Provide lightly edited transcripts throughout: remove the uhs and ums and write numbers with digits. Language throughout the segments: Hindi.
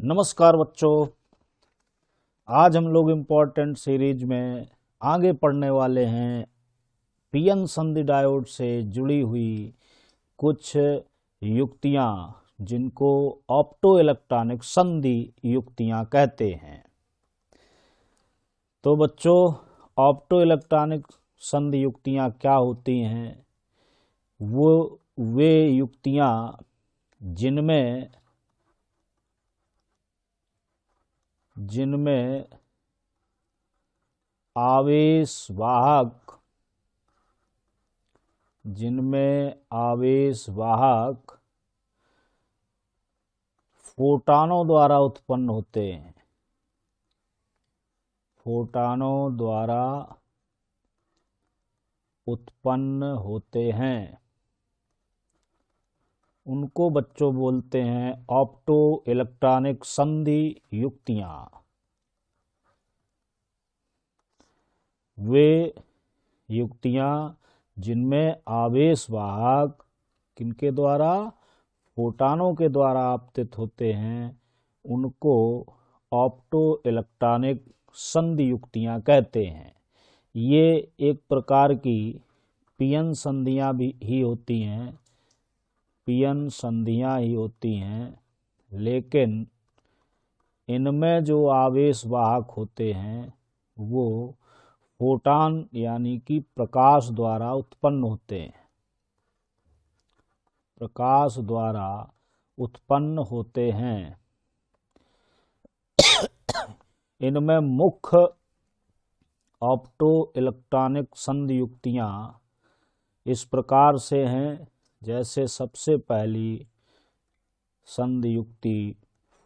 नमस्कार बच्चों। आज हम लोग इम्पोर्टेंट सीरीज में आगे पढ़ने वाले हैं पीएन संधि डायोड से जुड़ी हुई कुछ युक्तियां जिनको ऑप्टो इलेक्ट्रॉनिक संधि युक्तियां कहते हैं। तो बच्चों, ऑप्टो इलेक्ट्रॉनिक संधि युक्तियां क्या होती हैं? वे युक्तियां जिनमें आवेशवाहक फोटानों द्वारा उत्पन्न होते हैं उनको बच्चों बोलते हैं ऑप्टो इलेक्ट्रॉनिक संधि युक्तियां। वे युक्तियां जिनमें आवेशवाहक किनके द्वारा, फोटानों के द्वारा आपतित होते हैं, उनको ऑप्टो इलेक्ट्रॉनिक संधि युक्तियां कहते हैं। ये एक प्रकार की पीएन संधियां ही होती हैं, लेकिन इनमें जो आवेशवाहक होते हैं वो फोटान यानी कि प्रकाश द्वारा उत्पन्न होते हैं। इनमें मुख्य ऑप्टो इलेक्ट्रॉनिक संधि युक्तियां इस प्रकार से हैं। जैसे सबसे पहली संधि युक्ति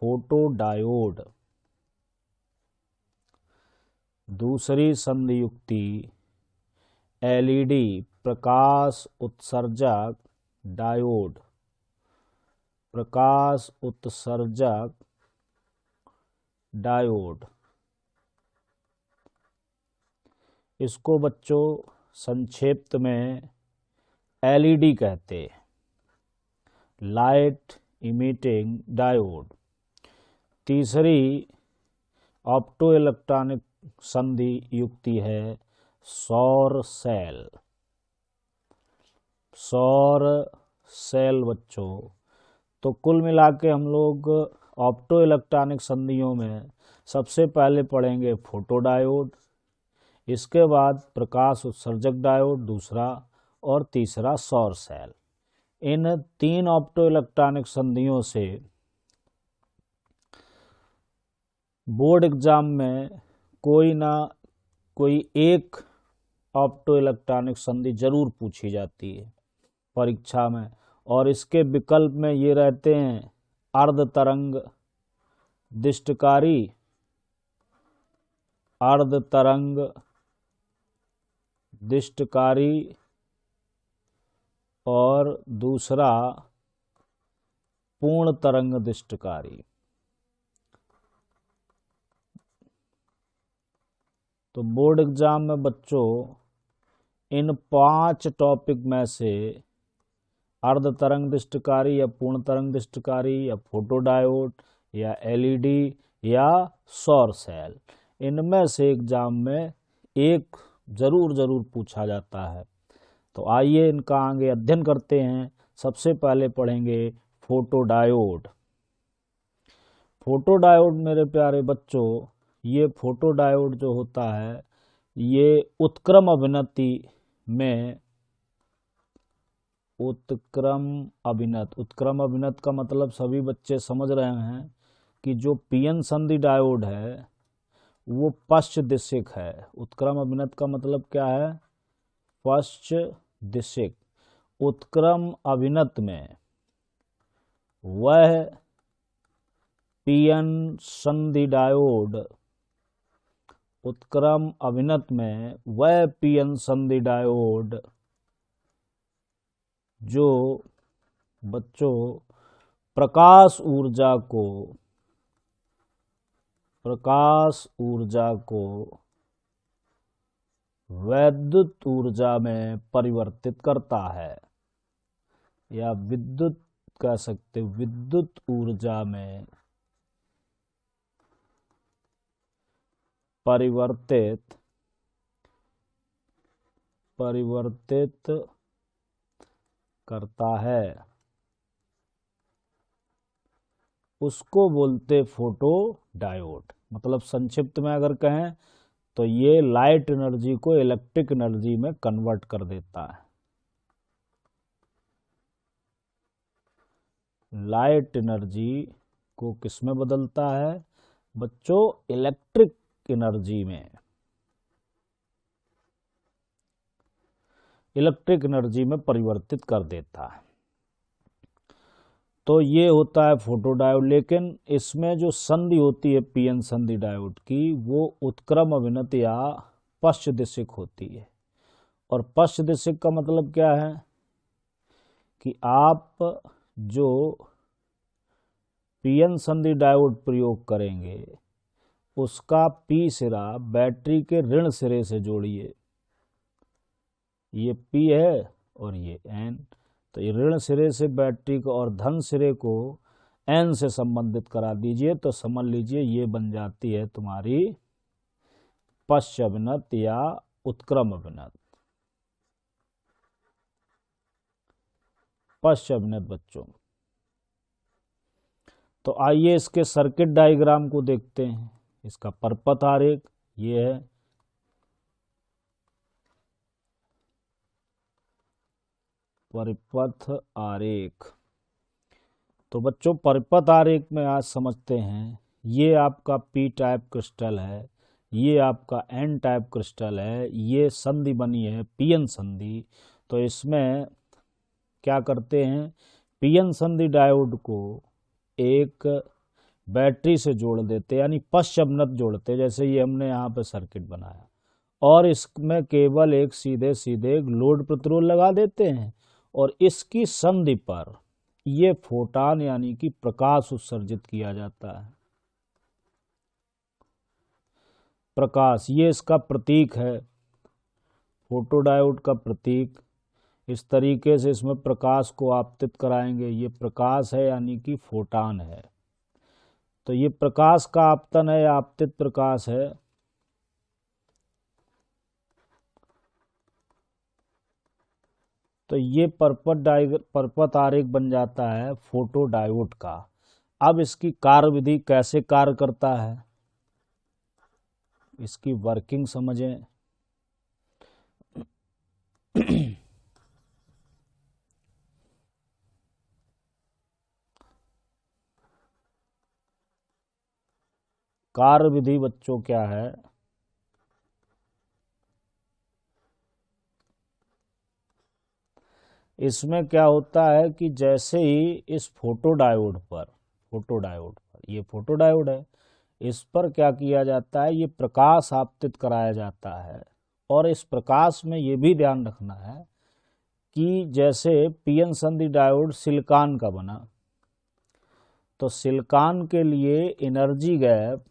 फोटोडायोड, दूसरी संधि युक्ति एलईडी प्रकाश उत्सर्जक डायोड। इसको बच्चों संक्षेप में एलईडी कहते हैं, लाइट इमिटिंग डायोड। तीसरी ऑप्टो इलेक्ट्रॉनिक संधि युक्ति है सौर सेल बच्चों। तो कुल मिला के हम लोग ऑप्टो इलेक्ट्रॉनिक संधियों में सबसे पहले पढ़ेंगे फोटोडायोड, इसके बाद प्रकाश उत्सर्जक डायोड दूसरा, और तीसरा सौर सेल। इन तीन ऑप्टो इलेक्ट्रॉनिक संधियों से बोर्ड एग्जाम में कोई ना कोई एक ऑप्टो इलेक्ट्रॉनिक संधि जरूर पूछी जाती है परीक्षा में, और इसके विकल्प में ये रहते हैं अर्ध तरंग दिष्टकारी और दूसरा पूर्ण तरंग दिष्टकारी। तो बोर्ड एग्जाम में बच्चों इन 5 टॉपिक में से अर्ध तरंग दिष्टकारी या पूर्ण तरंग दिष्टकारी या फोटोडायोड या एलईडी या सौर सेल, इनमें से एग्जाम में एक जरूर पूछा जाता है। तो आइए इनका आगे अध्ययन करते हैं। सबसे पहले पढ़ेंगे फोटोडायोड। फोटोडायोड मेरे प्यारे बच्चों, ये फोटोडायोड जो होता है ये उत्क्रम अभिनत का मतलब सभी बच्चे समझ रहे हैं कि जो पीएन संधि डायोड है वो पश्च दिशिक है। उत्क्रम अभिनत का मतलब क्या है? पश्च दिशिक। उत्क्रम अभिनत में वह पीएन संधि डायोड जो बच्चों प्रकाश ऊर्जा को वैद्युत ऊर्जा में परिवर्तित करता है, या विद्युत कह सकते, विद्युत ऊर्जा में परिवर्तित करता है, उसको बोलते फोटो डायोड। मतलब संक्षिप्त में अगर कहें तो ये लाइट एनर्जी को इलेक्ट्रिक एनर्जी में कन्वर्ट कर देता है। लाइट एनर्जी को किस में बदलता है बच्चों? इलेक्ट्रिक एनर्जी में, इलेक्ट्रिक एनर्जी में परिवर्तित कर देता है। तो ये होता है फोटो डायोड। लेकिन इसमें जो संधि होती है पीएन संधि डायोड की, वो उत्क्रम अभिनत या पश्च दिशिक होती है। और पश्च दिशिक का मतलब क्या है कि आप जो पीएन संधि डायोड प्रयोग करेंगे उसका पी सिरा बैटरी के ऋण सिरे से जोड़िए। ये पी है और ये एन, तो ये ऋण सिरे से बैटरी को और धन सिरे को एन से संबंधित करा दीजिए। तो समझ लीजिए ये बन जाती है तुम्हारी पश्च अभिनत या उत्क्रम अभिनत। पश्च अभिनत बच्चों। तो आइए इसके सर्किट डायग्राम को देखते हैं। इसका परपथ आरेख ये है। परिपथ आरेख। तो बच्चों परिपथ आरेख में आज समझते हैं, ये आपका पी टाइप क्रिस्टल है, ये आपका एन टाइप क्रिस्टल है, ये संधि बनी है पीएन संधि। तो इसमें क्या करते हैं, पीएन संधि डायोड को एक बैटरी से जोड़ देते, यानी पश्च अभिनत जोड़ते, जैसे ये हमने यहाँ पे सर्किट बनाया, और इसमें केवल एक सीधे सीधे एक लोड प्रतिरोध लगा देते हैं और इसकी संधि पर ये फोटान यानी कि प्रकाश उत्सर्जित किया जाता है। प्रकाश, ये इसका प्रतीक है, फोटोडायोड का प्रतीक। इस तरीके से इसमें प्रकाश को आपतित कराएंगे। ये प्रकाश है यानी कि फोटान है। तो ये प्रकाश का आपतन है, आपतित प्रकाश है। तो ये परपथ आरेख बन जाता है फोटो डायोड का। अब इसकी कार्यविधि कैसे कार्य करता है, इसकी वर्किंग समझें। कार्यविधि बच्चों क्या है, इसमें क्या होता है कि जैसे ही इस फोटोडायोड पर ये फोटोडायोड है, इस पर क्या किया जाता है, ये प्रकाश आपतित कराया जाता है। और इस प्रकाश में ये भी ध्यान रखना है कि जैसे पीएन संधि डायोड सिलिकॉन का बना, तो सिलिकॉन के लिए एनर्जी गैप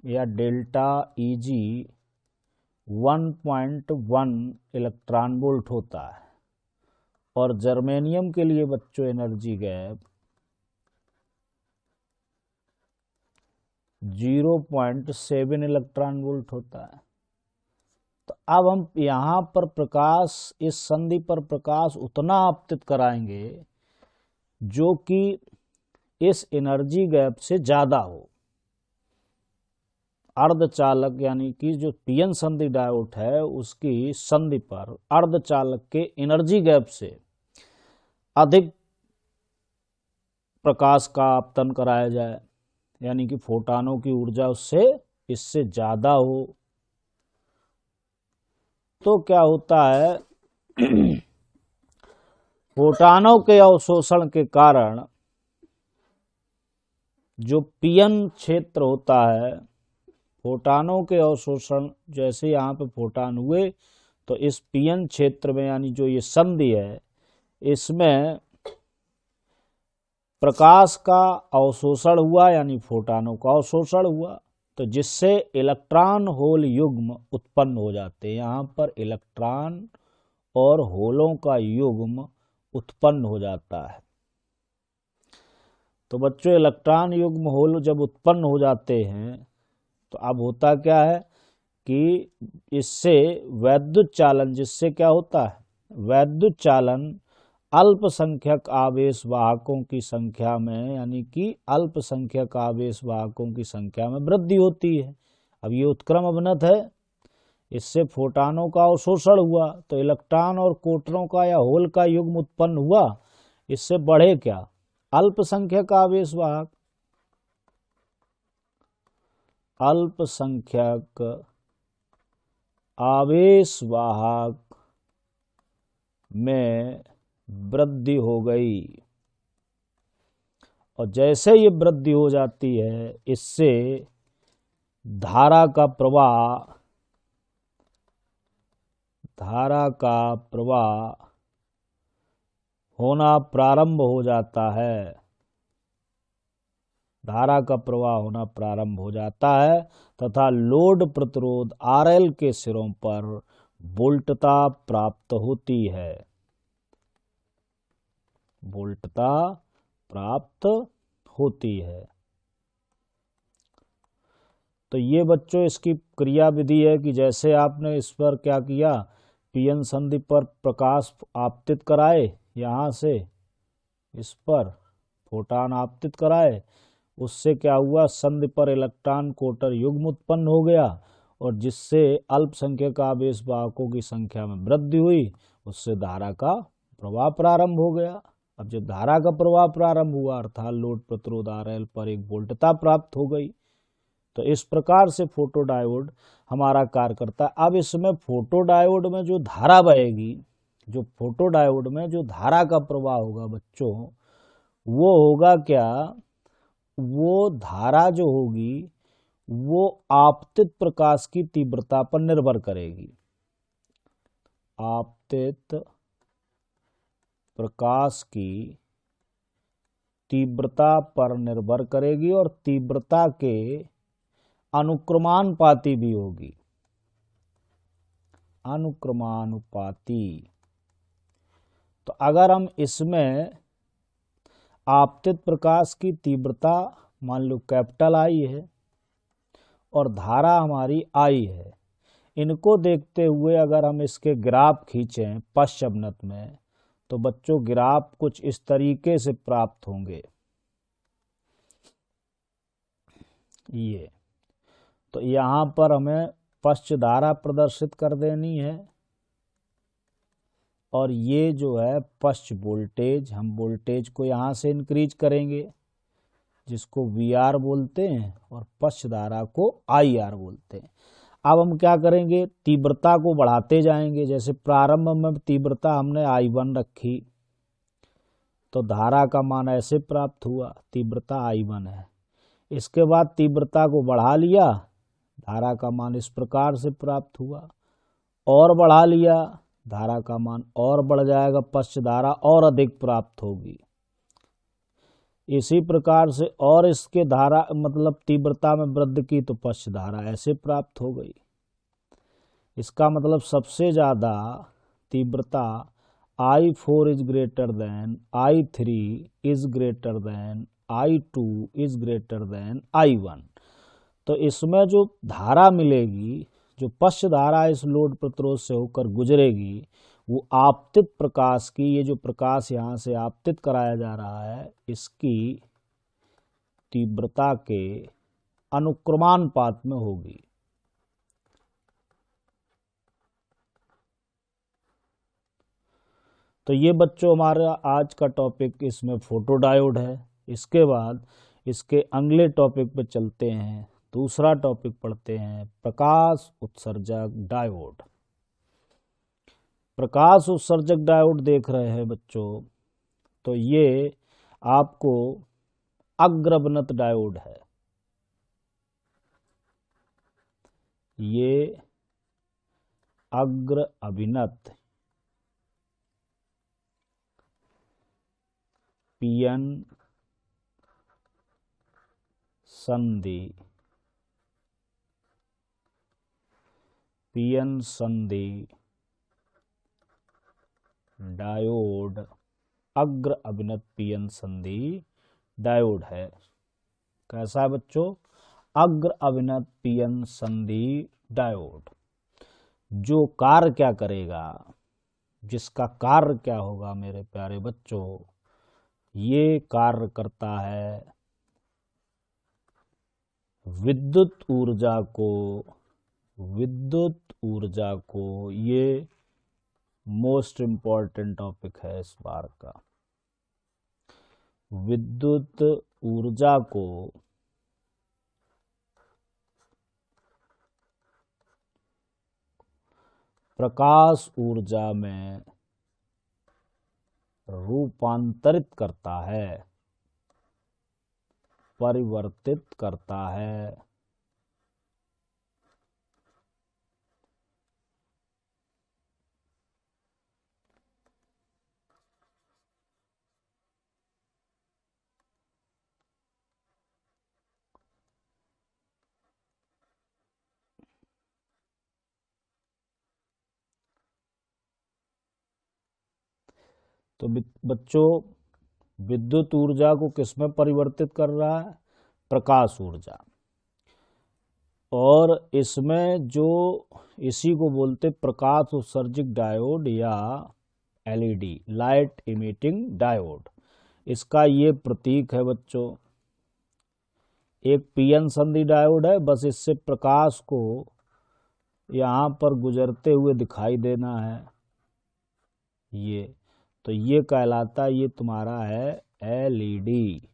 या डेल्टा ईजी 1.1 इलेक्ट्रॉन वोल्ट होता है। और जर्मेनियम के लिए बच्चों एनर्जी गैप 0.7 इलेक्ट्रॉन वोल्ट होता है। तो अब हम यहाँ पर प्रकाश, इस संधि पर प्रकाश उतना आपतित कराएंगे जो कि इस एनर्जी गैप से ज्यादा हो। अर्धचालक यानी कि जो पीएन संधि डायोड है उसकी संधि पर अर्धचालक के एनर्जी गैप से अधिक प्रकाश का आपतन कराया जाए, यानी कि फोटानों की ऊर्जा इससे ज्यादा हो। तो क्या होता है, फोटानों के अवशोषण के कारण जो पीएन क्षेत्र होता है, फोटानों के अवशोषण, जैसे यहाँ पे फोटान हुए तो इस पीएन क्षेत्र में यानी जो ये संधि है इसमें प्रकाश का अवशोषण हुआ, यानी फोटानों का अवशोषण हुआ, तो जिससे इलेक्ट्रॉन होल युग्म उत्पन्न हो जाते हैं। यहाँ पर इलेक्ट्रॉन और होलों का युग्म उत्पन्न हो जाता है। तो बच्चों इलेक्ट्रॉन युग्म होल जब उत्पन्न हो जाते हैं तो अब होता क्या है कि इससे वैद्युत चालन, जिससे क्या होता है, वैद्युत चालन अल्पसंख्यक आवेश वाहकों की संख्या में, यानी कि अल्पसंख्यक आवेश वाहकों की संख्या में वृद्धि होती है। अब ये उत्क्रम अवनत है, इससे फोटानों का अवशोषण हुआ तो इलेक्ट्रॉन और कोटरों का या होल का युग्म उत्पन्न हुआ। इससे बढ़े क्या, अल्पसंख्यक आवेश वाहक। अल्पसंख्यक आवेश वाहक में वृद्धि हो गई, और जैसे ये वृद्धि हो जाती है इससे धारा का प्रवाह होना प्रारंभ हो जाता है। धारा का प्रवाह होना प्रारंभ हो जाता है तथा लोड प्रतिरोध RL के सिरों पर वोल्टता प्राप्त होती है। वोल्टता प्राप्त होती है। तो ये बच्चों इसकी क्रिया विधि है कि जैसे आपने इस पर क्या किया, पीएन संधि पर प्रकाश आपतित कराए, यहाँ से इस पर फोटान आपतित कराए, उससे क्या हुआ, संधि पर इलेक्ट्रॉन कोटर युग्म उत्पन्न हो गया और जिससे अल्पसंख्यक आवेश वाहकों की संख्या में वृद्धि हुई, उससे धारा का प्रवाह प्रारंभ हो गया। अब जब धारा का प्रवाह प्रारंभ हुआ अर्थात लोड प्रतिरोध RL पर एक वोल्टता प्राप्त हो गई। तो इस प्रकार से फोटोडायोड हमारा कार्य करता है। अब इसमें फोटोडायोड में जो धारा बहेगी, जो फोटोडायोड में जो धारा का प्रवाह होगा बच्चों, वो होगा क्या, वो धारा जो होगी वो आपतित प्रकाश की तीव्रता पर निर्भर करेगी। आपतित प्रकाश की तीव्रता पर निर्भर करेगी और तीव्रता के अनुक्रमानुपाती भी होगी। अनुक्रमानुपाती। तो अगर हम इसमें आपतित प्रकाश की तीव्रता मान लो कैपिटल आई है और धारा हमारी आई है, इनको देखते हुए अगर हम इसके ग्राफ खींचें पश्चअवनत में, तो बच्चों ग्राफ कुछ इस तरीके से प्राप्त होंगे। ये तो यहाँ पर हमें पश्च धारा प्रदर्शित कर देनी है और ये जो है पश्च वोल्टेज, हम वोल्टेज को यहाँ से इंक्रीज करेंगे जिसको VR बोलते हैं और पश्च धारा को IR बोलते हैं। अब हम क्या करेंगे, तीव्रता को बढ़ाते जाएंगे। जैसे प्रारंभ में तीव्रता हमने I1 रखी तो धारा का मान ऐसे प्राप्त हुआ, तीव्रता I1 है। इसके बाद तीव्रता को बढ़ा लिया, धारा का मान इस प्रकार से प्राप्त हुआ, और बढ़ा लिया, धारा का मान और बढ़ जाएगा, पश्च धारा और अधिक प्राप्त होगी। इसी प्रकार से और इसके धारा मतलब तीव्रता में वृद्धि की तो पश्च धारा ऐसे प्राप्त हो गई। इसका मतलब सबसे ज़्यादा तीव्रता I4 is greater than I3 is greater than I2 is greater than I1। तो इसमें जो धारा मिलेगी, जो पश्च धारा इस लोड प्रतिरोध से होकर गुजरेगी, वो आपतित प्रकाश की, ये जो प्रकाश यहाँ से आपतित कराया जा रहा है, इसकी तीव्रता के अनुक्रमानुपात में होगी। तो ये बच्चों हमारा आज का टॉपिक इसमें फोटोडायोड है। इसके बाद इसके अगले टॉपिक पे चलते हैं, दूसरा टॉपिक पढ़ते हैं प्रकाश उत्सर्जक डायोड। प्रकाश उत्सर्जक डायोड देख रहे हैं बच्चों, तो ये आपको अग्रवनत डायोड है। ये अग्र अभिनत पीएन संधि डायोड, अग्र अभिनत पीएन संधि डायोड है। कैसा है बच्चों? अग्र अभिनत पीएन संधि डायोड। जो कार्य क्या करेगा, जिसका कार्य क्या होगा मेरे प्यारे बच्चों, ये कार्य करता है विद्युत ऊर्जा को, ये मोस्ट इम्पॉर्टेंट टॉपिक है इस बार का। विद्युत ऊर्जा को प्रकाश ऊर्जा में रूपांतरित करता है, परिवर्तित करता है। तो बच्चों, विद्युत ऊर्जा को किसमें परिवर्तित कर रहा है? प्रकाश ऊर्जा। और इसमें जो, इसी को बोलते प्रकाश उत्सर्जक डायोड या एलईडी, लाइट इमिटिंग डायोड। इसका ये प्रतीक है बच्चों। एक पीएन संधि डायोड है, बस इससे प्रकाश को यहाँ पर गुजरते हुए दिखाई देना है। ये तो ये कहलाता, ये तुम्हारा है एलईडी।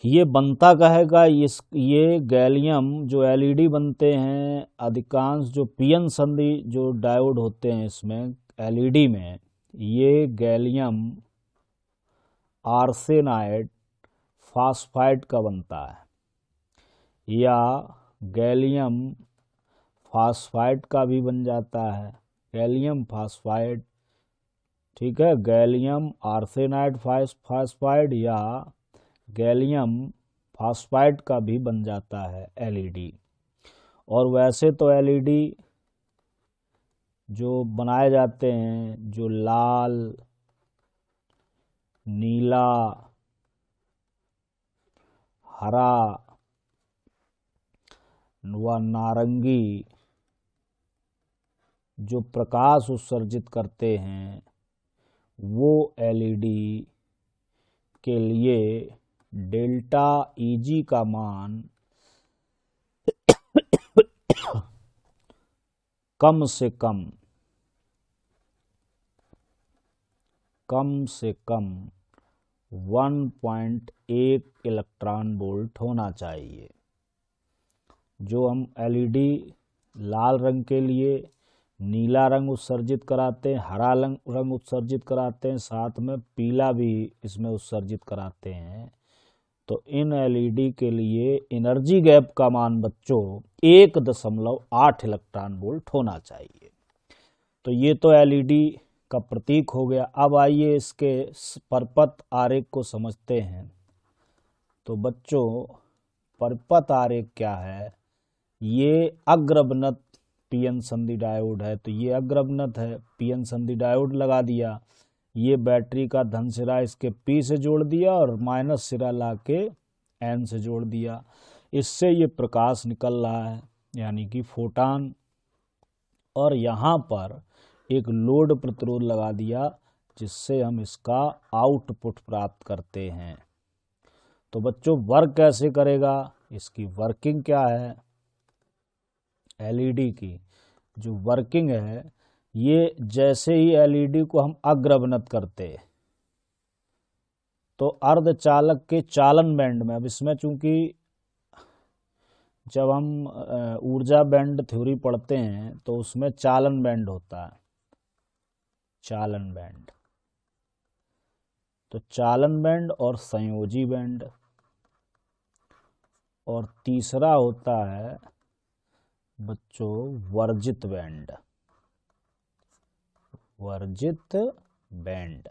ये बनता कहेगा, ये गैलियम जो एलईडी बनते हैं, अधिकांश जो पीएन संधि जो डायोड होते हैं इसमें एलईडी में, ये गैलियम आर्सेनाइड फास्फाइड का बनता है, या गैलियम फास्फाइड का भी बन जाता है, गैलियम फास्फाइड। ठीक है, गैलियम आर्सेनाइड फास्फाइड या गैलियम फास्फाइड का भी बन जाता है एलईडी। और वैसे तो एलईडी जो बनाए जाते हैं, जो लाल, नीला, हरा व नारंगी जो प्रकाश उत्सर्जित करते हैं, वो एलईडी के लिए डेल्टा ईजी का मान कम से कम 1.1 इलेक्ट्रॉन वोल्ट होना चाहिए। जो हम एलईडी लाल रंग के लिए नीला रंग उत्सर्जित कराते हैं, हरा रंग उत्सर्जित कराते हैं, साथ में पीला भी इसमें उत्सर्जित कराते हैं, तो इन एलईडी के लिए एनर्जी गैप का मान बच्चों 1.8 इलेक्ट्रॉन वोल्ट होना चाहिए। तो ये तो एलईडी का प्रतीक हो गया। अब आइए इसके परपथ आरेख को समझते हैं। तो बच्चों, परपथ आरेख क्या है? ये अग्रभनत पीएन संधि डायोड है, तो ये अग्रभनत है, पीएन संधि डायोड लगा दिया। ये बैटरी का धन सिरा इसके पी से जोड़ दिया और माइनस सिरा ला के एन से जोड़ दिया। इससे ये प्रकाश निकल रहा है, यानी कि फोटान। और यहाँ पर एक लोड प्रतिरोध लगा दिया, जिससे हम इसका आउटपुट प्राप्त करते हैं। तो बच्चों, वर्क कैसे करेगा, इसकी वर्किंग क्या है? एलईडी की जो वर्किंग है, ये जैसे ही एलईडी को हम अग्रभनत करते, तो अर्धचालक के चालन बैंड में, अब इसमें चूंकि जब हम ऊर्जा बैंड थ्योरी पढ़ते हैं तो उसमें चालन बैंड होता है, चालन बैंड। तो चालन बैंड और संयोजी बैंड, और तीसरा होता है बच्चों वर्जित बैंड, वर्जित बैंड।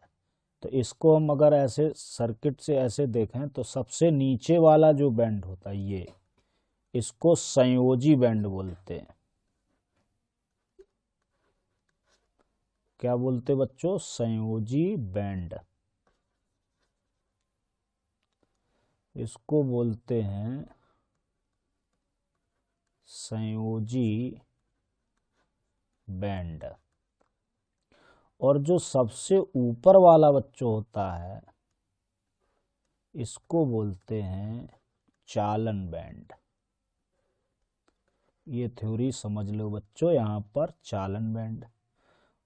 तो इसको हम अगर ऐसे सर्किट से ऐसे देखें तो सबसे नीचे वाला जो बैंड होता है, ये इसको संयोजी बैंड बोलते हैं। क्या बोलते बच्चों? संयोजी बैंड। इसको बोलते हैं संयोजी बैंड। और जो सबसे ऊपर वाला बच्चों होता है इसको बोलते हैं चालन बैंड। ये थ्योरी समझ लो बच्चों, यहाँ पर चालन बैंड।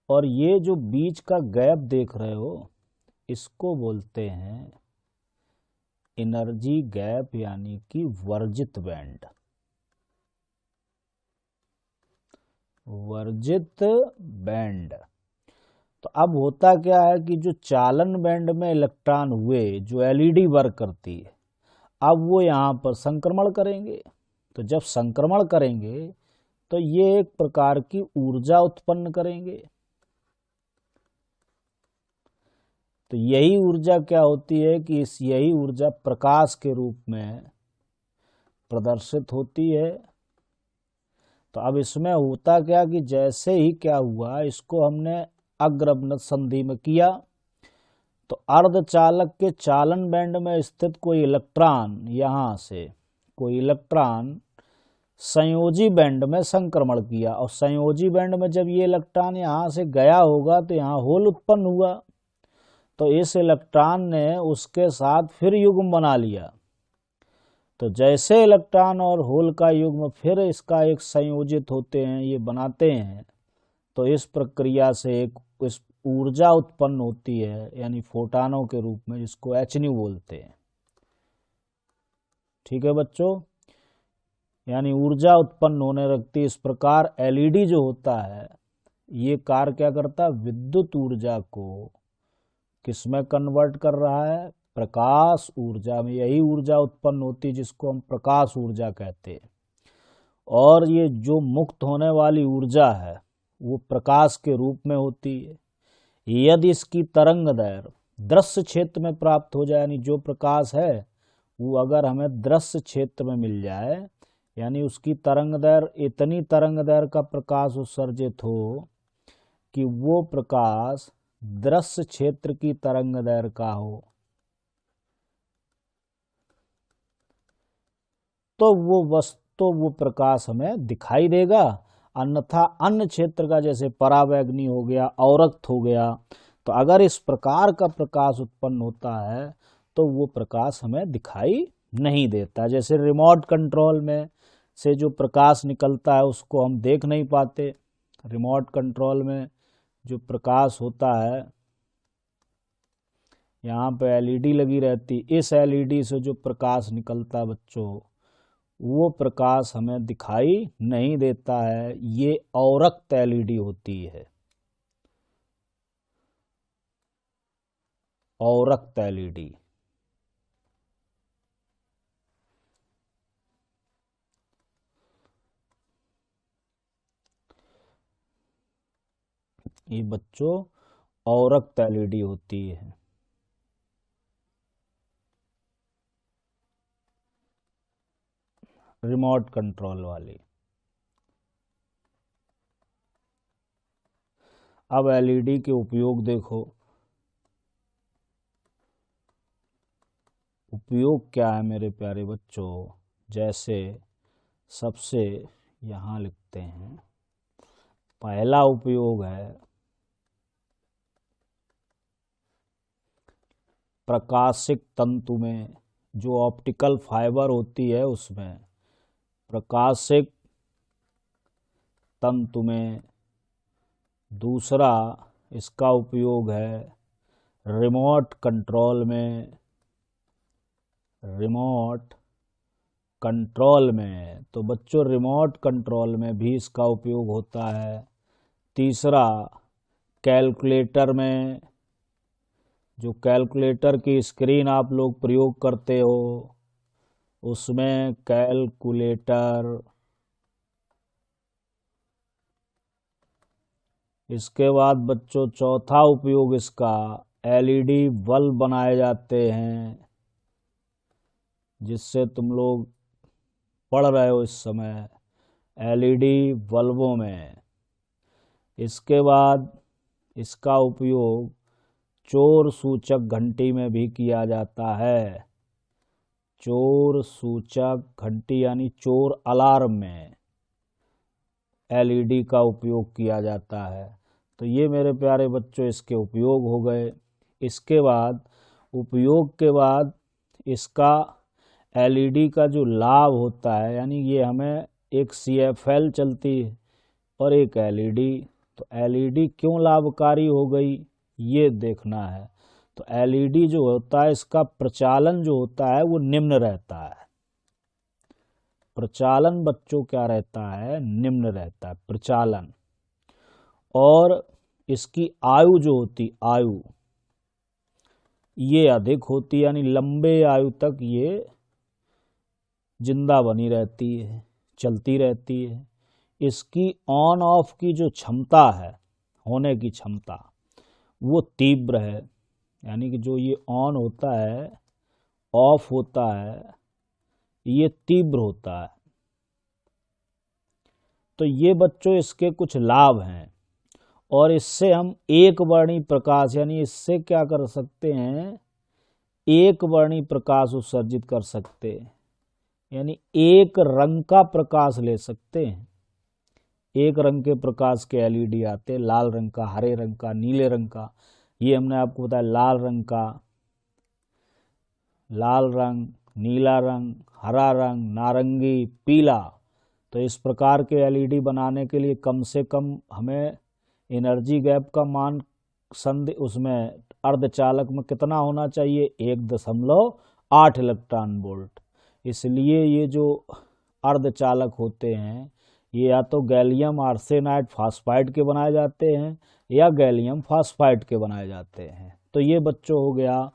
और ये जो बीच का गैप देख रहे हो इसको बोलते हैं एनर्जी गैप यानी कि वर्जित बैंड। वर्जित बैंड। तो अब होता क्या है कि जो चालन बैंड में इलेक्ट्रॉन हुए जो एलईडी वर्क करती है, अब वो यहाँ पर संक्रमण करेंगे। तो जब संक्रमण करेंगे तो ये एक प्रकार की ऊर्जा उत्पन्न करेंगे। तो यही ऊर्जा क्या होती है कि यही ऊर्जा प्रकाश के रूप में प्रदर्शित होती है। तो अब इसमें होता क्या कि जैसे ही क्या हुआ, इसको हमने अग्रभ्रमण संधि में किया तो अर्धचालक के चालन बैंड में स्थित कोई इलेक्ट्रॉन, यहाँ से कोई इलेक्ट्रॉन संयोजी बैंड में संक्रमण किया। और संयोजी बैंड में जब ये इलेक्ट्रॉन यहाँ से गया होगा तो यहाँ होल उत्पन्न हुआ। तो इस इलेक्ट्रॉन ने उसके साथ फिर युग्म बना लिया। तो जैसे इलेक्ट्रॉन और होल का युग्म फिर इसका एक संयोजित होते हैं, ये बनाते हैं, तो इस प्रक्रिया से एक इस ऊर्जा उत्पन्न होती है, यानी फोटानों के रूप में, जिसको एचन्यू बोलते हैं। ठीक है बच्चों, यानी ऊर्जा उत्पन्न होने लगती। इस प्रकार एलईडी जो होता है ये कार्य क्या करता है, विद्युत ऊर्जा को किसमें कन्वर्ट कर रहा है, प्रकाश ऊर्जा में। यही ऊर्जा उत्पन्न होती है जिसको हम प्रकाश ऊर्जा कहते हैं। और ये जो मुक्त होने वाली ऊर्जा है वो प्रकाश के रूप में होती है। यदि इसकी तरंग दैर्घ्य दृश्य क्षेत्र में प्राप्त हो जाए, यानी जो प्रकाश है वो अगर हमें दृश्य क्षेत्र में मिल जाए, यानी उसकी तरंग दैर्घ्य इतनी तरंग दैर्घ्य का प्रकाश उत्सर्जित हो कि वो प्रकाश दृश्य क्षेत्र की तरंग दैर्घ्य का हो, तो वो प्रकाश हमें दिखाई देगा। अन्यथा अन्य क्षेत्र का, जैसे परावैगनी हो गया, औरक्त हो गया, तो अगर इस प्रकार का प्रकाश उत्पन्न होता है तो वो प्रकाश हमें दिखाई नहीं देता। जैसे रिमोट कंट्रोल में से जो प्रकाश निकलता है उसको हम देख नहीं पाते। रिमोट कंट्रोल में जो प्रकाश होता है, यहाँ पे एलईडी लगी रहती, इस एलईडी से जो प्रकाश निकलता है बच्चों, वो प्रकाश हमें दिखाई नहीं देता है। ये औरक्त एलईडी होती है, औरक्त एलईडी। ये बच्चों औरक्त एलईडी होती है। रिमोट कंट्रोल वाली। अब एलईडी के उपयोग देखो। उपयोग क्या है मेरे प्यारे बच्चों, जैसे सबसे यहाँ लिखते हैं, पहला उपयोग है प्रकाशिक तंतु में, जो ऑप्टिकल फाइबर होती है उसमें, प्रकाशिक तंतु में। दूसरा इसका उपयोग है रिमोट कंट्रोल में, रिमोट कंट्रोल में। तो बच्चों रिमोट कंट्रोल में भी इसका उपयोग होता है। तीसरा कैलकुलेटर में, जो कैलकुलेटर की स्क्रीन आप लोग प्रयोग करते हो उसमें कैलकुलेटर। इसके बाद बच्चों चौथा उपयोग इसका, एलईडी बल्ब बनाए जाते हैं, जिससे तुम लोग पढ़ रहे हो इस समय, एलईडी बल्बों में। इसके बाद इसका उपयोग चोर सूचक घंटी में भी किया जाता है। चोर सूचक घंटी यानी चोर अलार्म में एलईडी का उपयोग किया जाता है। तो ये मेरे प्यारे बच्चों इसके उपयोग हो गए। इसके बाद उपयोग के बाद इसका एलईडी का जो लाभ होता है, यानी ये हमें एक सीएफएल चलती है और एक एलईडी, तो एलईडी क्यों लाभकारी हो गई ये देखना है। तो एलईडी जो होता है इसका प्रचालन जो होता है वो निम्न रहता है। प्रचालन बच्चों क्या रहता है, निम्न रहता है प्रचालन। और इसकी आयु जो होती, आयु ये अधिक होती है, यानी लंबे आयु तक ये जिंदा बनी रहती है, चलती रहती है। इसकी ऑन ऑफ की जो क्षमता है, होने की क्षमता, वो तीव्र है, यानी कि जो ये ऑन होता है ऑफ होता है ये तीव्र होता है। तो ये बच्चों इसके कुछ लाभ हैं। और इससे हम एक वर्णी प्रकाश, यानी इससे क्या कर सकते हैं, एक वर्णी प्रकाश उत्सर्जित कर सकते हैं, यानी एक रंग का प्रकाश ले सकते हैं। एक रंग के प्रकाश के एलईडी आते हैं, लाल रंग का, हरे रंग का, नीले रंग का। ये हमने आपको बताया लाल रंग का, लाल रंग, नीला रंग, हरा रंग, नारंगी, पीला। तो इस प्रकार के एलईडी बनाने के लिए कम से कम हमें एनर्जी गैप का मान संधि उसमें अर्धचालक में कितना होना चाहिए, 1.8 इलेक्ट्रॉन वोल्ट। इसलिए ये जो अर्धचालक होते हैं ये या तो गैलियम आर्सेनाइड फास्फाइड के बनाए जाते हैं या गैलियम फास्फाइड के बनाए जाते हैं। तो ये बच्चों हो गया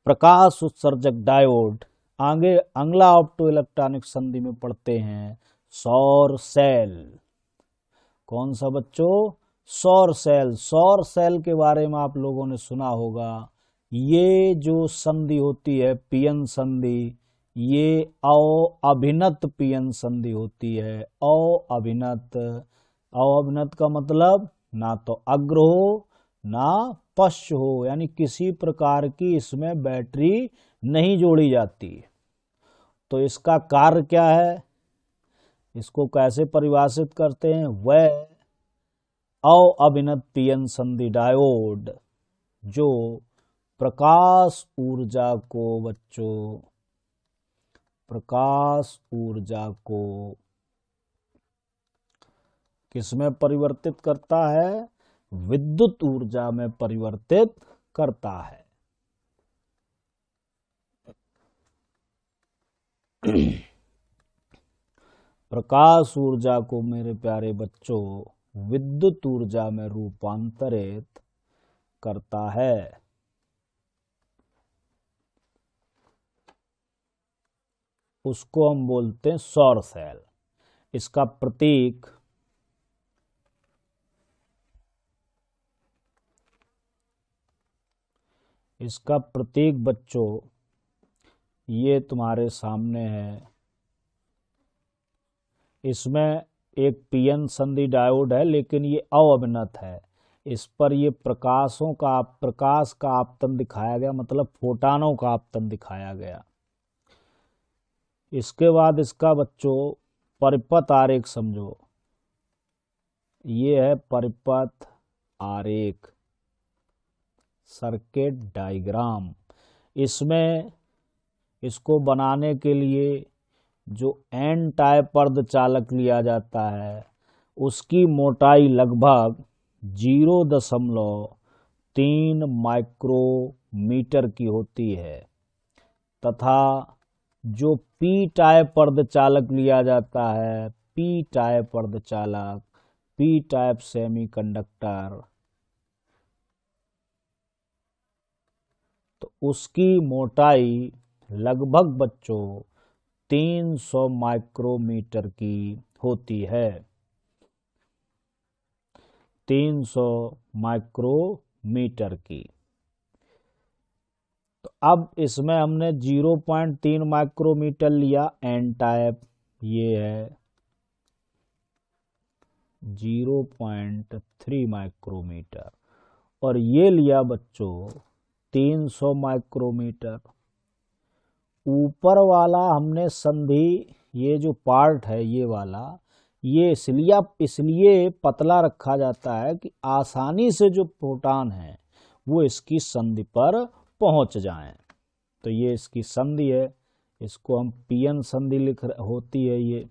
प्रकाश उत्सर्जक डायोड। आगे अगला ऑप्टो इलेक्ट्रॉनिक संधि में पढ़ते हैं सौर सेल। कौन सा बच्चों, सौर सेल। सौर सेल के बारे में आप लोगों ने सुना होगा। ये जो संधि होती है पीएन संधि, ये अभिन्नत पीएन संधि होती है। अभिन्नत का मतलब ना तो अग्र हो ना पश्च हो, यानी किसी प्रकार की इसमें बैटरी नहीं जोड़ी जाती। तो इसका कार्य क्या है, इसको कैसे परिभाषित करते हैं, वह अभिन्नत पीएन संधि डायोड जो प्रकाश ऊर्जा को बच्चों, प्रकाश ऊर्जा को किसमें परिवर्तित करता है, विद्युत ऊर्जा में परिवर्तित करता है। प्रकाश ऊर्जा को मेरे प्यारे बच्चों विद्युत ऊर्जा में रूपांतरित करता है। उसको हम बोलते हैं सौर सेल। इसका प्रतीक बच्चों ये तुम्हारे सामने है। इसमें एक पीएन संधि डायोड है लेकिन ये अभिन्नत है। इस पर ये प्रकाश का आपतन दिखाया गया, मतलब फोटानों का आपतन दिखाया गया। इसके बाद इसका बच्चों परिपथ आरेख समझो। ये है परिपथ आरेख, सर्किट डायग्राम। इसमें इसको बनाने के लिए जो एन टाइप अर्धचालक लिया जाता है उसकी मोटाई लगभग 0.3 माइक्रोमीटर की होती है, तथा जो पी टाइप अर्धचालक लिया जाता है, पी टाइप अर्धचालक, पी टाइप सेमीकंडक्टर, तो उसकी मोटाई लगभग बच्चों 300 माइक्रोमीटर की होती है। 300 माइक्रोमीटर की। तो अब इसमें हमने 0.3 माइक्रोमीटर लिया एन टाइप, ये है 0.3 माइक्रोमीटर, और ये लिया बच्चों 300 माइक्रोमीटर। ऊपर वाला हमने संधि, ये जो पार्ट है ये वाला, ये इसलिए पतला रखा जाता है कि आसानी से जो प्रोटॉन है वो इसकी संधि पर पहुंच जाएं। तो ये इसकी संधि है, इसको हम पीएन संधि होती है ये।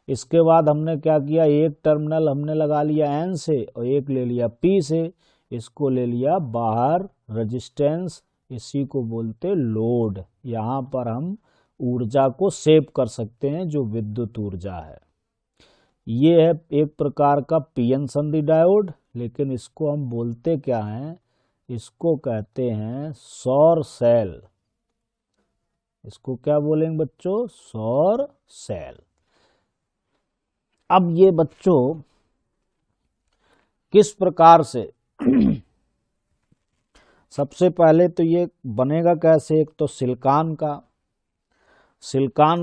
इसके बाद हमने क्या किया, एक टर्मिनल हमने लगा लिया एन से और एक ले लिया पी से, इसको ले लिया बाहर रेजिस्टेंस, इसी को बोलते लोड। यहाँ पर हम ऊर्जा को सेव कर सकते हैं जो विद्युत ऊर्जा है। ये है एक प्रकार का पीएन संधि डायोड, लेकिन इसको हम बोलते क्या हैं, इसको कहते हैं सौर सेल। इसको क्या बोलेंगे बच्चों, सौर सेल। अब ये बच्चों किस प्रकार से सबसे पहले तो ये बनेगा कैसे, एक तो सिलिकॉन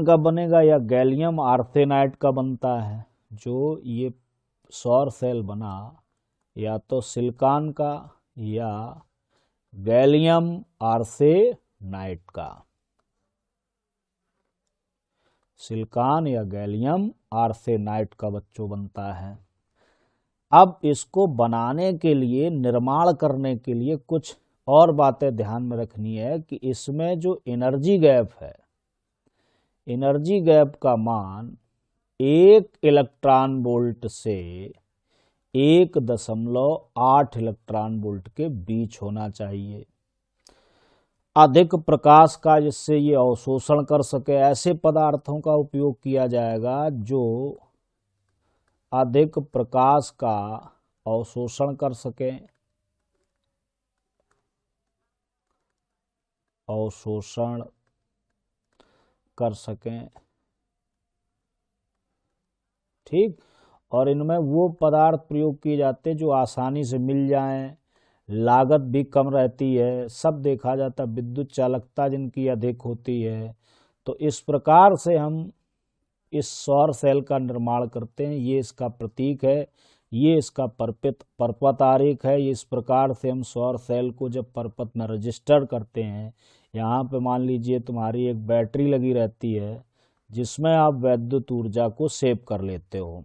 का बनेगा या गैलियम आर्सेनाइड का बनता है। जो ये सौर सेल बना या तो सिलिकॉन का या गैलियम आर्सेनाइड का, सिलिकॉन या गैलियम आर्सेनाइड का बच्चों बनता है। अब इसको बनाने के लिए, निर्माण करने के लिए कुछ और बातें ध्यान में रखनी है कि इसमें जो एनर्जी गैप है, एनर्जी गैप का मान 1 इलेक्ट्रॉन वोल्ट से 1.8 इलेक्ट्रॉन वोल्ट के बीच होना चाहिए। अधिक प्रकाश का, जिससे ये अवशोषण कर सके, ऐसे पदार्थों का उपयोग किया जाएगा जो अधिक प्रकाश का अवशोषण कर सके, अवशोषण कर सकें, ठीक। और इनमें वो पदार्थ प्रयोग किए जाते हैं जो आसानी से मिल जाएं, लागत भी कम रहती है, सब देखा जाता है, विद्युत चालकता जिनकी अधिक होती है। तो इस प्रकार से हम इस सौर सेल का निर्माण करते हैं। ये इसका प्रतीक है, ये इसका परपत आरेख है। इस प्रकार से हम सौर सेल को जब परपत में रजिस्टर करते हैं, यहाँ पे मान लीजिए तुम्हारी एक बैटरी लगी रहती है जिसमें आप विद्युत ऊर्जा को सेव कर लेते हो।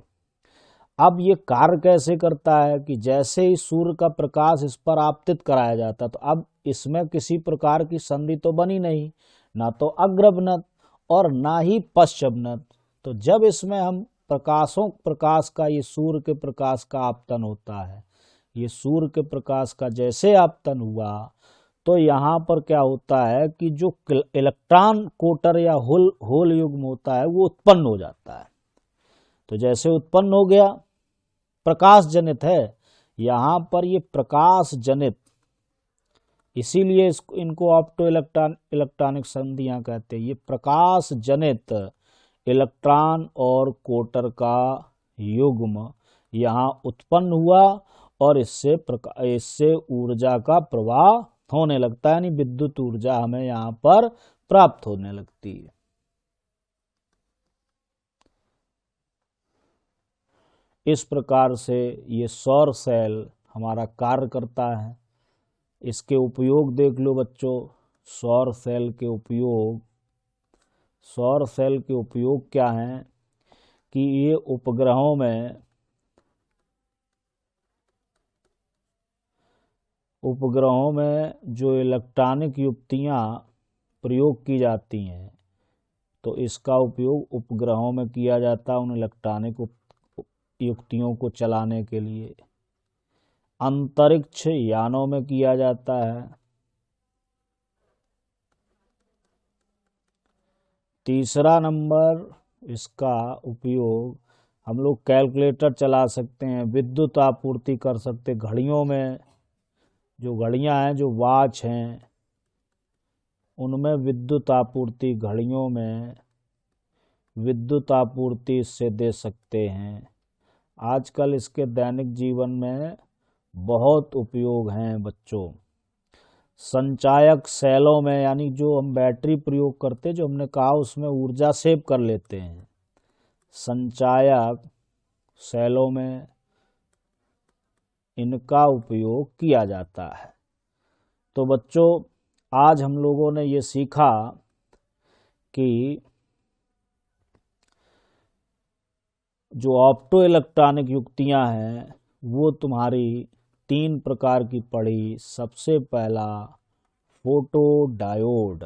अब ये कार्य कैसे करता है कि जैसे ही सूर्य का प्रकाश इस पर आपतित कराया जाता, तो अब इसमें किसी प्रकार की संधि तो बनी नहीं, ना तो अग्रभनत और ना ही पश्चभनत। तो जब इसमें हम प्रकाश का, ये सूर्य के प्रकाश का आपतन होता है, ये सूर्य के प्रकाश का जैसे आपतन हुआ तो यहाँ पर क्या होता है कि जो इलेक्ट्रॉन कोटर या होल युग्म होता है वो उत्पन्न हो जाता है। तो जैसे उत्पन्न हो गया, प्रकाश जनित है यहाँ पर, ये प्रकाश जनित, इसीलिए इनको ऑप्टो इलेक्ट्रॉनिक संधियां कहते हैं। ये प्रकाश जनित इलेक्ट्रॉन और कोटर का युग्म यहाँ उत्पन्न हुआ और इससे ऊर्जा का प्रवाह होने लगता है, यानी विद्युत ऊर्जा हमें यहाँ पर प्राप्त होने लगती है। इस प्रकार से ये सौर सेल हमारा कार्य करता है। इसके उपयोग देख लो बच्चों, सौर सेल के उपयोग क्या हैं कि ये उपग्रहों में जो इलेक्ट्रॉनिक युक्तियां प्रयोग की जाती हैं, तो इसका उपयोग उपग्रहों में किया जाता है उन इलेक्ट्रॉनिक युक्तियों को चलाने के लिए। अंतरिक्ष यानों में किया जाता है। तीसरा नंबर, इसका उपयोग हम लोग कैलकुलेटर चला सकते हैं, विद्युत आपूर्ति कर सकते, घड़ियों में जो घड़ियां हैं, जो वॉच हैं, उनमें विद्युत आपूर्ति, घड़ियों में विद्युत आपूर्ति इससे दे सकते हैं। आजकल इसके दैनिक जीवन में बहुत उपयोग हैं बच्चों। संचायक सेलों में, यानी जो हम बैटरी प्रयोग करते, जो हमने कहा उसमें ऊर्जा सेव कर लेते हैं, संचायक सेलों में इनका उपयोग किया जाता है। तो बच्चों आज हम लोगों ने ये सीखा कि जो ऑप्टो इलेक्ट्रॉनिक युक्तियां हैं वो तुम्हारी 3 प्रकार की पड़ी। सबसे पहला फोटो डायोड,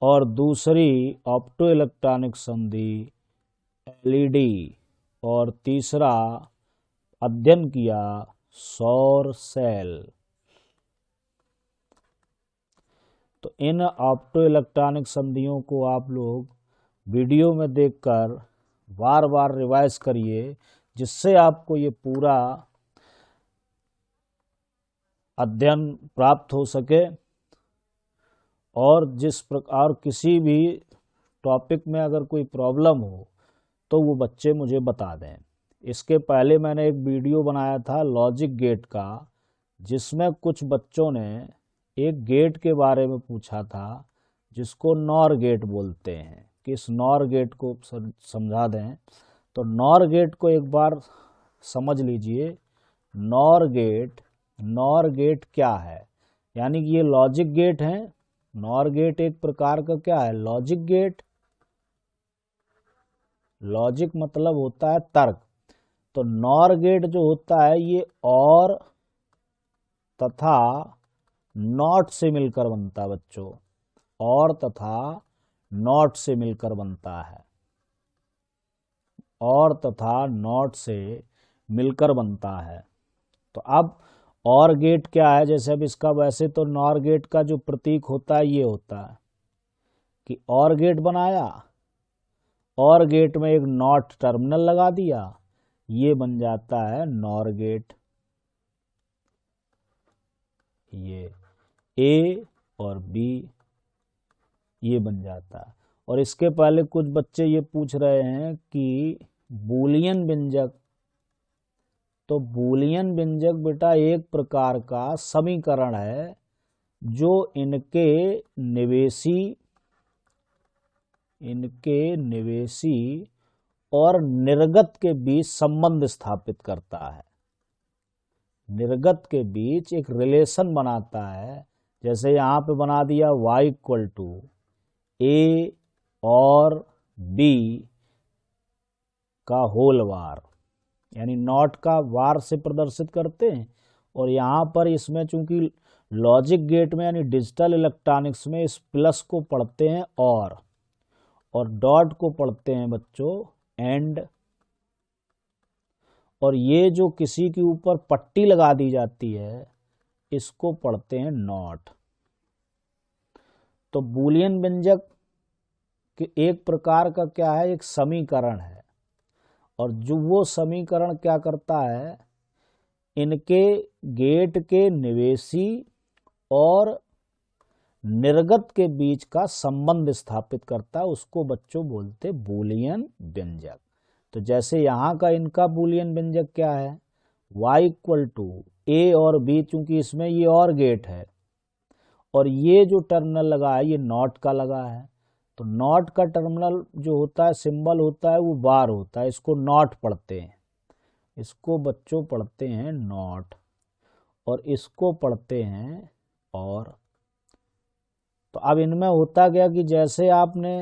और दूसरी ऑप्टो इलेक्ट्रॉनिक संधि एलईडी, और तीसरा अध्ययन किया सौर सेल। तो इन ऑप्टो इलेक्ट्रॉनिक संधियों को आप लोग वीडियो में देखकर बार बार रिवाइज करिए, जिससे आपको ये पूरा अध्ययन प्राप्त हो सके। और जिस प्रकार किसी भी टॉपिक में अगर कोई प्रॉब्लम हो तो वो बच्चे मुझे बता दें। इसके पहले मैंने एक वीडियो बनाया था लॉजिक गेट का, जिसमें कुछ बच्चों ने एक गेट के बारे में पूछा था जिसको नॉर गेट बोलते हैं, कि इस नॉर गेट को समझा दें। तो नॉर गेट को एक बार समझ लीजिए। नॉर गेट क्या है, यानी कि ये लॉजिक गेट है। नॉर गेट एक प्रकार का क्या है, लॉजिक गेट। लॉजिक मतलब होता है तर्क। तो नॉर गेट जो होता है ये और तथा नॉट से मिलकर बनता है बच्चों, और तथा नॉट से मिलकर बनता है, और तथा नॉट से मिलकर बनता है। तो अब और गेट क्या है, जैसे अब इसका वैसे तो नॉर गेट का जो प्रतीक होता है ये होता है कि और गेट बनाया, और गेट में एक नॉट टर्मिनल लगा दिया, ये बन जाता है नॉर गेट। ये ए और बी ये बन जाता है। और इसके पहले कुछ बच्चे ये पूछ रहे हैं कि बूलियन व्यंजक। तो बूलियन व्यंजक बेटा एक प्रकार का समीकरण है जो इनके निवेशी और निर्गत के बीच संबंध स्थापित करता है। निर्गत के बीच एक रिलेशन बनाता है। जैसे यहाँ पे बना दिया y इक्वल टू ए और बी का होल वार, यानी नॉट का वार से प्रदर्शित करते हैं। और यहाँ पर इसमें चूंकि लॉजिक गेट में यानी डिजिटल इलेक्ट्रॉनिक्स में इस प्लस को पढ़ते हैं और डॉट को पढ़ते हैं बच्चों एंड। और ये जो किसी के ऊपर पट्टी लगा दी जाती है इसको पढ़ते हैं नॉट। तो बूलियन व्यंजक के एक प्रकार का क्या है, एक समीकरण है। और जो वो समीकरण क्या करता है, इनके गेट के निवेशी और निर्गत के बीच का संबंध स्थापित करता है। उसको बच्चों बोलते बूलियन व्यंजक। तो जैसे यहाँ का इनका बूलियन व्यंजक क्या है, y इक्वल टू ए और बी, चूंकि इसमें ये और गेट है और ये जो टर्मिनल लगा है ये नॉट का लगा है। तो नॉट का टर्मिनल जो होता है सिंबल होता है वो बार होता है, इसको नॉट पढ़ते हैं। इसको बच्चों पढ़ते हैं नॉट और इसको पढ़ते हैं और। तो अब इनमें होता गया कि जैसे आपने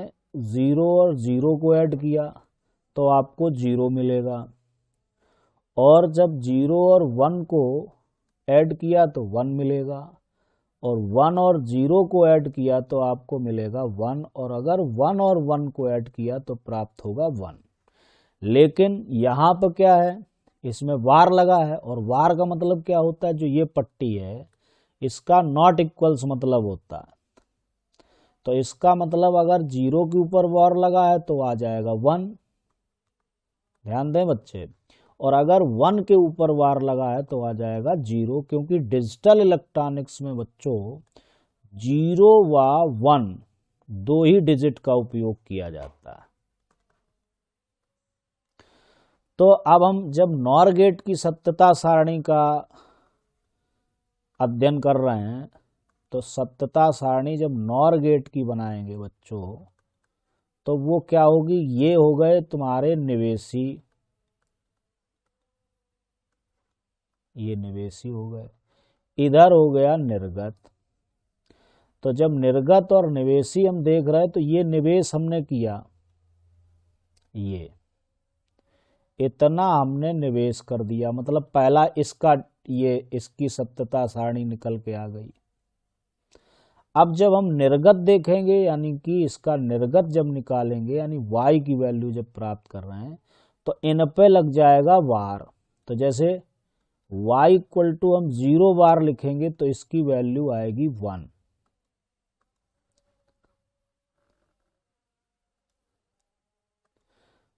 0 और 0 को ऐड किया तो आपको 0 मिलेगा, और जब 0 और 1 को ऐड किया तो 1 मिलेगा, और 1 और 0 को ऐड किया तो आपको मिलेगा 1, और अगर 1 और 1 को ऐड किया तो प्राप्त होगा 1। लेकिन यहाँ पर क्या है, इसमें वार लगा है, और वार का मतलब क्या होता है, जो ये पट्टी है इसका नॉट इक्वल्स मतलब होता है। तो इसका मतलब अगर 0 के ऊपर वार लगा है तो आ जाएगा 1, ध्यान दें बच्चे। और अगर 1 के ऊपर वार लगा है तो आ जाएगा 0, क्योंकि डिजिटल इलेक्ट्रॉनिक्स में बच्चों 0 व 1 दो ही डिजिट का उपयोग किया जाता है। तो अब हम जब नॉर गेट की सत्यता सारणी का अध्ययन कर रहे हैं तो सत्यता सारणी जब नॉर गेट की बनाएंगे बच्चों तो वो क्या होगी, ये हो गए तुम्हारे निवेशी, ये निवेशी हो गए, इधर हो गया निर्गत, तो जब निर्गत और निवेशी हम देख रहे हैं तो ये निवेश हमने किया, ये इतना हमने निवेश कर दिया, मतलब पहला इसका ये इसकी सत्यता सारणी निकल के आ गई। अब जब हम निर्गत देखेंगे यानी कि इसका निर्गत जब निकालेंगे यानी y की वैल्यू जब प्राप्त कर रहे हैं तो इन पे लग जाएगा वार। तो जैसे y इक्वल टू हम 0 बार लिखेंगे तो इसकी वैल्यू आएगी 1।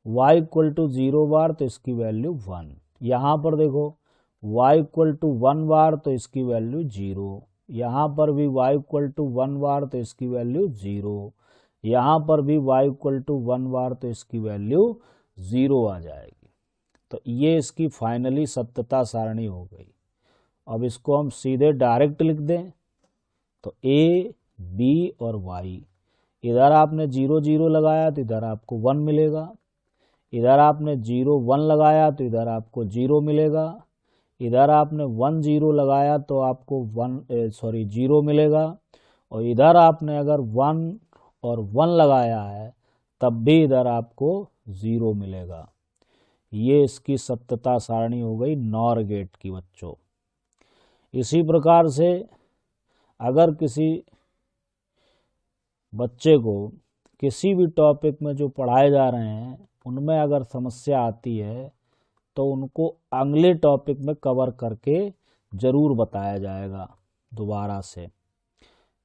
y इक्वल टू 0 बार तो इसकी वैल्यू 1। यहाँ पर देखो y इक्वल टू 1 बार तो इसकी वैल्यू 0। यहाँ पर भी y इक्वल टू 1 बार तो इसकी वैल्यू 0। यहाँ पर भी y इक्वल टू 1 बार तो इसकी वैल्यू 0 आ जाएगी। तो ये इसकी फाइनली सत्यता सारणी हो गई। अब इसको हम सीधे डायरेक्ट लिख दें तो a, b और y, इधर आपने 0 0 लगाया तो इधर आपको 1 मिलेगा, इधर आपने 0 1 लगाया तो इधर आपको 0 मिलेगा, इधर आपने 1 0 लगाया तो आपको 0 मिलेगा, और इधर आपने अगर 1 और 1 लगाया है तब भी इधर आपको 0 मिलेगा। ये इसकी सत्यता सारणी हो गई नॉर गेट की बच्चों। इसी प्रकार से अगर किसी बच्चे को किसी भी टॉपिक में जो पढ़ाए जा रहे हैं उनमें अगर समस्या आती है तो उनको अगले टॉपिक में कवर करके ज़रूर बताया जाएगा दोबारा से।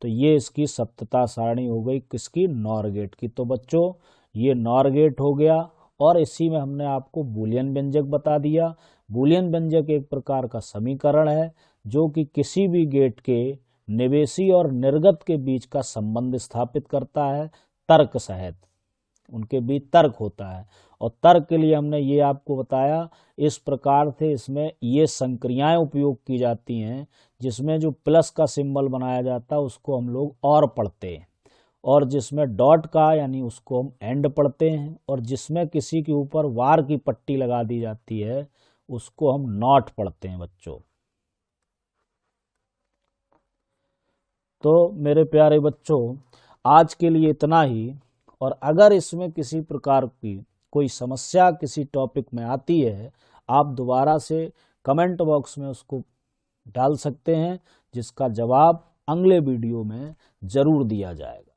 तो ये इसकी सत्यता सारणी हो गई किसकी, नॉर गेट की। तो बच्चों ये नॉर गेट हो गया, और इसी में हमने आपको बूलियन व्यंजक बता दिया। बूलियन व्यंजक एक प्रकार का समीकरण है जो कि किसी भी गेट के निवेशी और निर्गत के बीच का संबंध स्थापित करता है तर्क सहित, उनके बीच तर्क होता है। और तर्क के लिए हमने ये आपको बताया इस प्रकार से इसमें ये संक्रियाएं उपयोग की जाती हैं जिसमें जो प्लस का सिंबल बनाया जाता है उसको हम लोग और पढ़ते हैं, और जिसमें डॉट का यानी उसको हम एंड पढ़ते हैं, और जिसमें किसी के ऊपर वार की पट्टी लगा दी जाती है उसको हम नॉट पढ़ते हैं बच्चों। तो मेरे प्यारे बच्चों आज के लिए इतना ही, और अगर इसमें किसी प्रकार की कोई समस्या किसी टॉपिक में आती है आप दोबारा से कमेंट बॉक्स में उसको डाल सकते हैं, जिसका जवाब अगले वीडियो में ज़रूर दिया जाएगा।